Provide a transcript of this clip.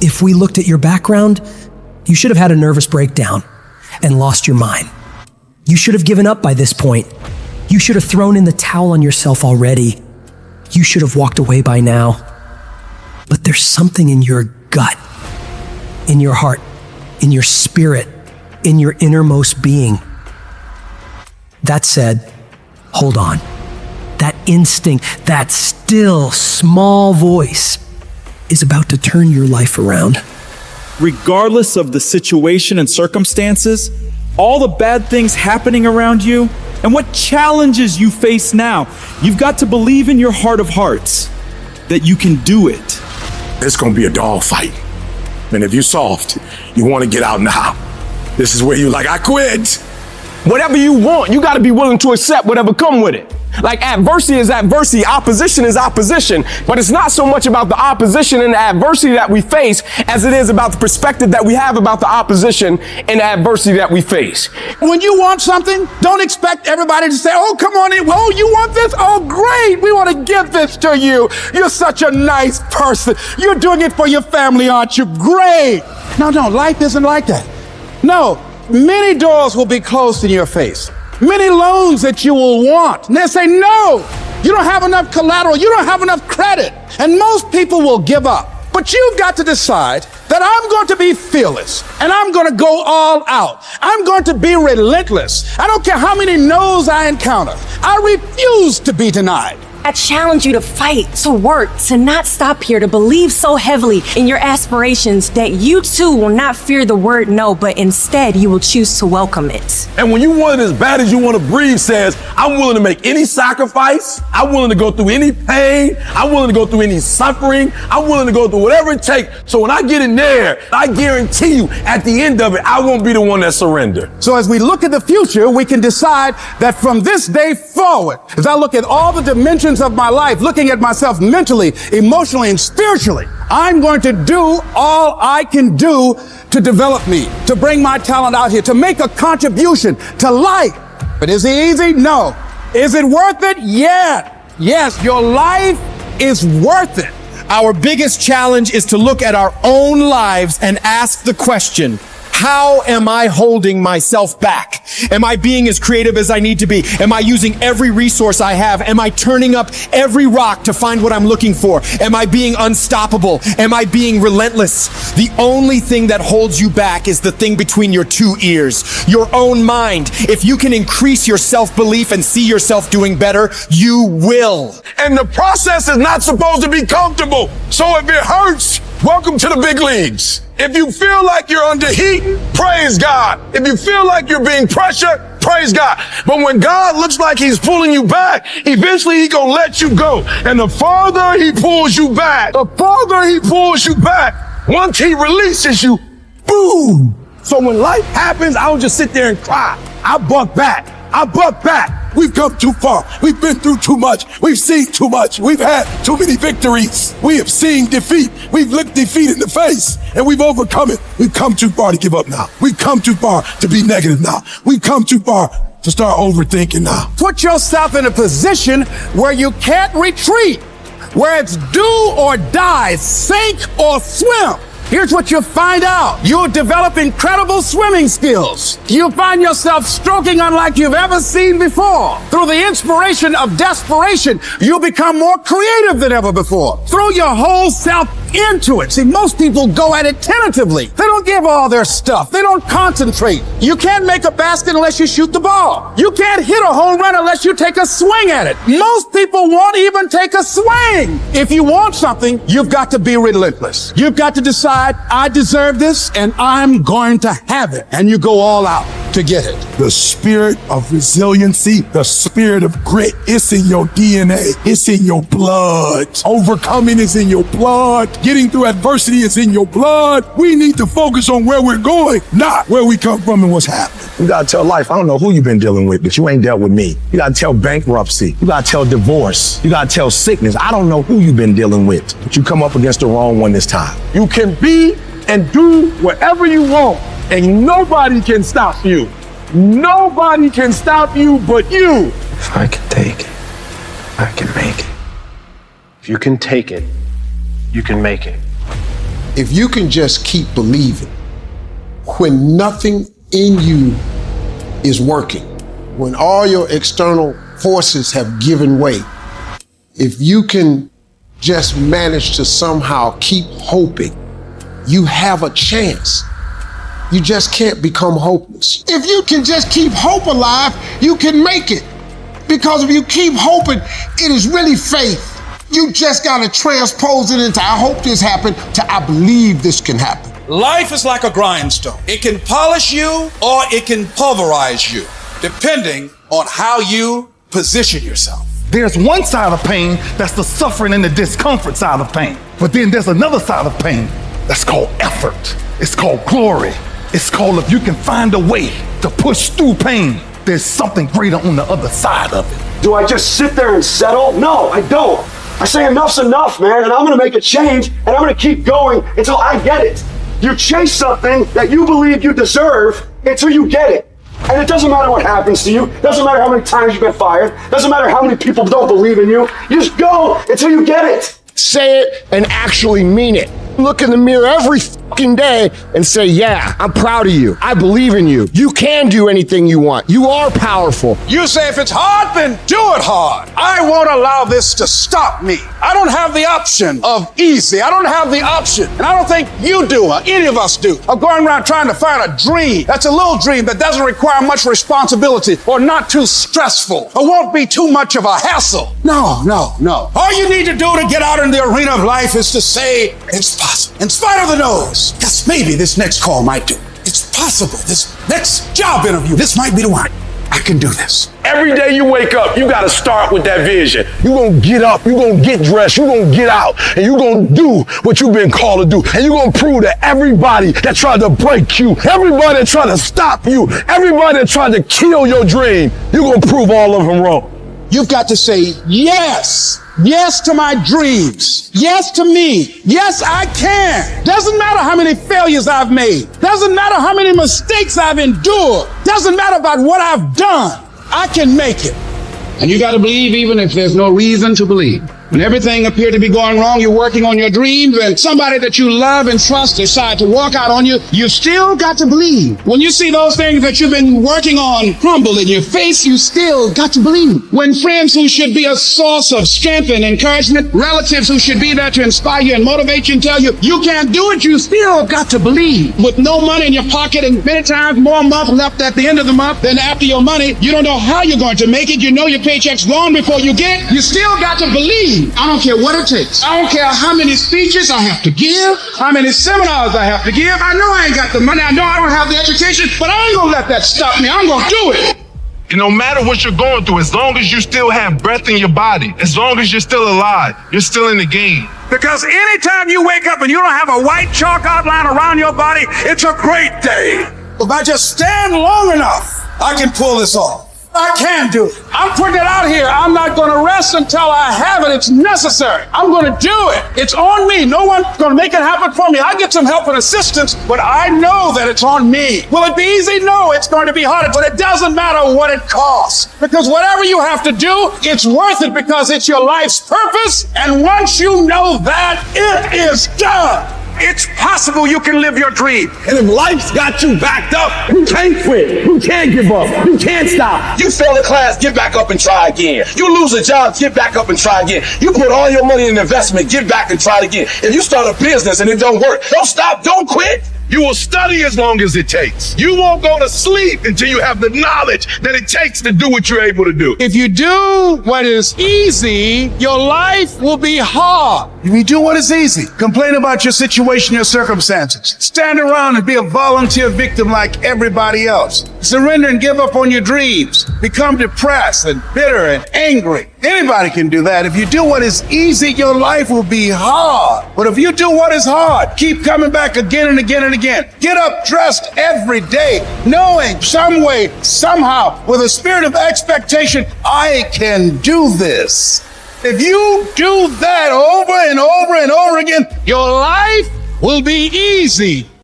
If we looked at your background, you should have had a nervous breakdown and lost your mind. You should have given up by this point. You should have thrown in the towel on yourself already. You should have walked away by now. But there's something in your gut, in your heart, in your spirit, in your innermost being. That said, hold on. That instinct, that still small voice is about to turn your life around. Regardless of the situation and circumstances, all the bad things happening around you, and what challenges you face now, you've got to believe in your heart of hearts that you can do it. It's gonna be a dog fight. And if you're soft, you wanna get out now. This is where you're like, I quit. Whatever you want, you gotta be willing to accept whatever come with it. Like adversity is adversity, opposition is opposition, but it's not so much about the opposition and the adversity that we face as it is about the perspective that we have about the opposition and the adversity that we face. When you want something, don't expect everybody to say, oh, come on in. Oh, you want this? Oh, great. We want to give this to you. You're such a nice person. You're doing it for your family, aren't you? Great. No, life isn't like that. No, many doors will be closed in your face. Many loans that you will want. And they'll say, no, you don't have enough collateral. You don't have enough credit. And most people will give up. But you've got to decide that I'm going to be fearless and I'm going to go all out. I'm going to be relentless. I don't care how many no's I encounter. I refuse to be denied. I challenge you to fight, to work, to not stop here, to believe so heavily in your aspirations that you too will not fear the word no, but instead you will choose to welcome it. And when you want it as bad as you want to breathe says, I'm willing to make any sacrifice. I'm willing to go through any pain. I'm willing to go through any suffering. I'm willing to go through whatever it takes. So when I get in there, I guarantee you at the end of it, I won't be the one that surrender. So as we look at the future, we can decide that from this day forward, as I look at all the dimensions of my life, looking at myself mentally, emotionally, and spiritually, I'm going to do all I can do to develop me, to bring my talent out here, to make a contribution to life. But is it easy? No. Is it worth it? Yeah. Yes, your life is worth it. Our biggest challenge is to look at our own lives and ask the question, how am I holding myself back? Am I being as creative as I need to be? Am I using every resource I have? Am I turning up every rock to find what I'm looking for? Am I being unstoppable? Am I being relentless? The only thing that holds you back is the thing between your two ears, your own mind. If you can increase your self-belief and see yourself doing better, you will. And the process is not supposed to be comfortable. So if it hurts, welcome to the big leagues. If you feel like you're under heat, praise God. If you feel like you're being pressured, praise God. But when God looks like he's pulling you back, eventually he gonna let you go. And the farther he pulls you back, once he releases you, boom. So when life happens, I don't just sit there and cry. I buck back. We've come too far. We've been through too much. We've seen too much. We've had too many victories. We have seen defeat. We've looked defeat in the face and we've overcome it. We've come too far to give up now. We've come too far to be negative now. We've come too far to start overthinking now. Put yourself in a position where you can't retreat, where it's do or die, sink or swim. Here's what you'll find out. You'll develop incredible swimming skills. You'll find yourself stroking unlike you've ever seen before. Through the inspiration of desperation, you'll become more creative than ever before. Throw your whole self into it. See, most people go at it tentatively. They don't give all their stuff. They don't concentrate. You can't make a basket unless you shoot the ball. You can't hit a home run unless you take a swing at it. Most people won't even take a swing. If you want something, you've got to be relentless. You've got to decide, I deserve this and I'm going to have it. And you go all out to get it. The spirit of resiliency, the spirit of grit, it's in your DNA. It's in your blood. Overcoming is in your blood. Getting through adversity is in your blood. We need to focus on where we're going, not where we come from and what's happening. You gotta tell life, I don't know who you've been dealing with, but you ain't dealt with me. You gotta tell bankruptcy. You gotta tell divorce. You gotta tell sickness. I don't know who you've been dealing with, but you come up against the wrong one this time. You can be and do whatever you want, and nobody can stop you. Nobody can stop you but you. If I can take it, I can make it. If you can take it, you can make it. If you can just keep believing when nothing in you is working, when all your external forces have given way, if you can just manage to somehow keep hoping, you have a chance. You just can't become hopeless. If you can just keep hope alive, you can make it. Because if you keep hoping, it is really faith. You just gotta transpose it into I hope this happened to I believe this can happen. Life is like a grindstone. It can polish you or it can pulverize you, depending on how you position yourself. There's one side of pain that's the suffering and the discomfort side of pain. But then there's another side of pain that's called effort. It's called glory. It's called if you can find a way to push through pain, there's something greater on the other side of it. Do I just sit there and settle? No, I don't. I say enough's enough, man, and I'm gonna make a change, and I'm gonna keep going until I get it. You chase something that you believe you deserve until you get it. And it doesn't matter what happens to you. Doesn't matter how many times you've been fired. Doesn't matter how many people don't believe in you. You just go until you get it. Say it and actually mean it. Look in the mirror every fucking day and say, yeah, I'm proud of you. I believe in you. You can do anything you want. You are powerful. You say if it's hard, then do it hard. I won't allow this to stop me. I don't have the option of easy. I don't have the option, and I don't think you do, or any of us do, of going around trying to find a dream that's a little dream that doesn't require much responsibility or not too stressful or won't be too much of a hassle. No. All you need to do to get out in the arena of life is to say, it's possible. In spite of the no's, yes, maybe this next call might do. It's possible. This next job interview, this might be the one. I can do this. Every day you wake up, you got to start with that vision. You're going to get up, you're going to get dressed, you're going to get out, and you're going to do what you've been called to do. And you're going to prove to everybody that tried to break you, everybody that tried to stop you, everybody that tried to kill your dream, you're going to prove all of them wrong. You've got to say yes. Yes to my dreams. Yes to me. Yes, I can. Doesn't matter how many failures I've made. Doesn't matter how many mistakes I've endured. Doesn't matter about what I've done. I can make it. And you got to believe even if there's no reason to believe. When everything appeared to be going wrong, you're working on your dreams, and somebody that you love and trust decide to walk out on you, you still got to believe. When you see those things that you've been working on crumble in your face, you still got to believe. When friends who should be a source of strength and encouragement, relatives who should be there to inspire you and motivate you and tell you you can't do it, you still got to believe. With no money in your pocket and many times more month left at the end of the month than after your money, you don't know how you're going to make it. You know your paycheck's gone before you get it. You still got to believe. I don't care what it takes. I don't care how many speeches I have to give, how many seminars I have to give. I know I ain't got the money. I know I don't have the education, but I ain't gonna let that stop me. I'm gonna do it. And no matter what you're going through, as long as you still have breath in your body, as long as you're still alive, you're still in the game. Because anytime you wake up and you don't have a white chalk outline around your body, it's a great day. If I just stand long enough, I can pull this off. I can do it. I'm putting it out here. I'm not going to rest until I have it. It's necessary. I'm going to do it. It's on me. No one's going to make it happen for me. I get some help and assistance, but I know that it's on me. Will it be easy? No, it's going to be hard, but it doesn't matter what it costs. Because whatever you have to do, it's worth it because it's your life's purpose. And once you know that, it is done. It's possible you can live your dream. And if life's got you backed up, you can't quit. You can't give up. You can't stop. You fail a class, get back up and try again. You lose a job, get back up and try again. You put all your money in investment, get back and try it again. If you start a business and it don't work, don't stop, don't quit. You will study as long as it takes. You won't go to sleep until you have the knowledge that it takes to do what you're able to do. If you do what is easy, your life will be hard. If you do what is easy, complain about your situation, your circumstances. Stand around and be a volunteer victim like everybody else. Surrender and give up on your dreams. Become depressed and bitter and angry. Anybody can do that. If you do what is easy, your life will be hard. But if you do what is hard, keep coming back again and again and again. Get up dressed every day, knowing some way, somehow, with a spirit of expectation, I can do this. If you do that over and over and over again, your life will be easy.